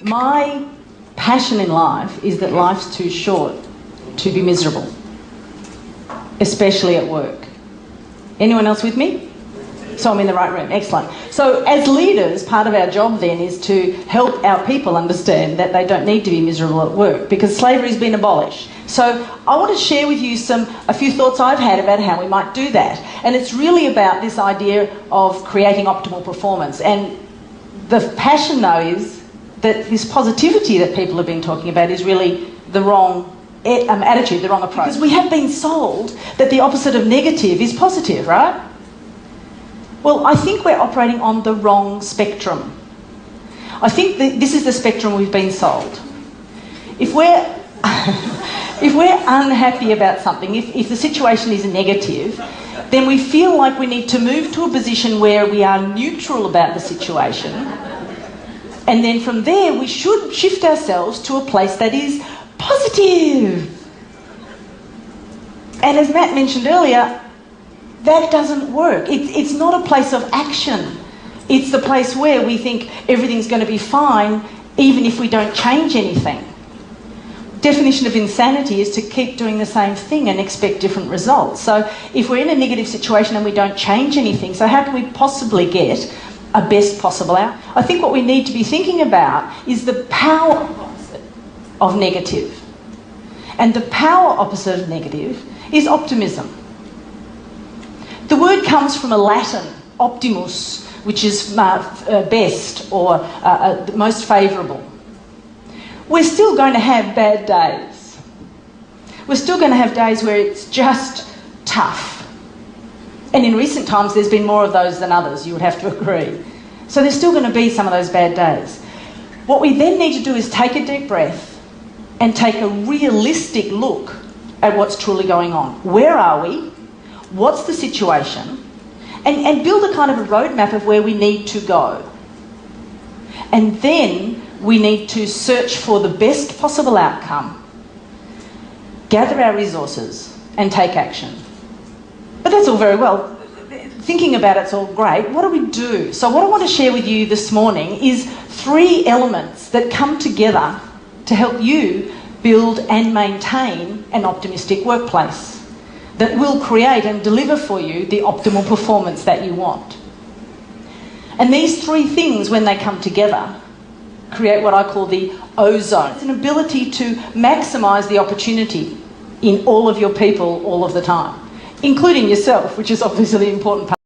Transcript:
My passion in life is that life's too short to be miserable, especially at work. Anyone else with me? So I'm in the right room. Excellent. So as leaders, part of our job then is to help our people understand that they don't need to be miserable at work because slavery's been abolished. So I want to share with you a few thoughts I've had about how we might do that. And it's really about this idea of creating optimal performance. And the passion, though, is that this positivity that people have been talking about is really the wrong attitude, the wrong approach. Because we have been sold that the opposite of negative is positive, right? Well, I think we're operating on the wrong spectrum. I think that this is the spectrum we've been sold. If we're if we're unhappy about something, if the situation is negative, then we feel like we need to move to a position where we are neutral about the situation. And then from there, we should shift ourselves to a place that is positive. And as Matt mentioned earlier, that doesn't work. It's not a place of action. It's the place where we think everything's going to be fine even if we don't change anything. Definition of insanity is to keep doing the same thing and expect different results. So if we're in a negative situation and we don't change anything, so how can we possibly get a best possible outcome? I think what we need to be thinking about is the power opposite of negative. And the power opposite of negative is optimism. The word comes from a Latin, optimus, which is best or most favourable. We're still going to have bad days. We're still going to have days where it's just tough. And in recent times, there's been more of those than others, you would have to agree. So there's still going to be some of those bad days. What we then need to do is take a deep breath and take a realistic look at what's truly going on. Where are we? What's the situation? And build a kind of a roadmap of where we need to go. And then we need to search for the best possible outcome, gather our resources and take action. But that's all very well. Thinking about it's all great. What do we do? So what I want to share with you this morning is 3 elements that come together to help you build and maintain an optimistic workplace that will create and deliver for you the optimal performance that you want. And these 3 things, when they come together, create what I call the ozone. It's an ability to maximise the opportunity in all of your people all of the time, including yourself, which is obviously an important part.